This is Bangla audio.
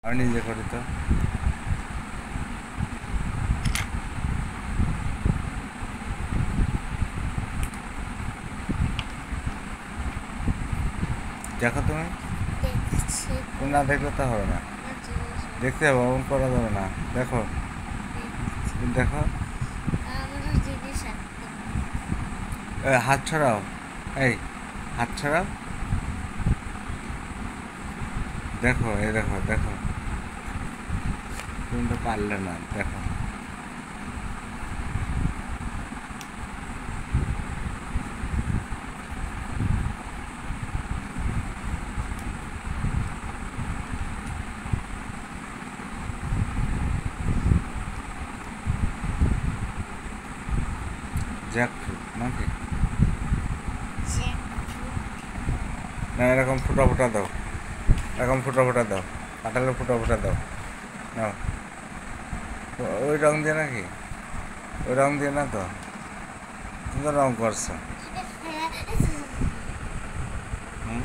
আমি নিজে করি তো। দেখো তুমি, দেখছি তুমি না দেখলে তো হবে না, দেখতে হবে, অমন করা যাবে না। দেখো, তুমি দেখো। আমার জিনিস হাত ছড়াও, এই হাত ছড়াও, দেখো, এই দেখো দেখো, তুমি তো পারলে না, দেখো। জ্যাকফ্রুট নাকি? না, এরকম ফুটা ফুটা দাও, এরকম ফুটা ফুটা দাও, কাঁঠালের ফুটা ফুটা দাও। নাও, ওই রং দিয়ে নাকি? ওই রং দিয়ে না তো, তুমি তো রং করছো। হুম।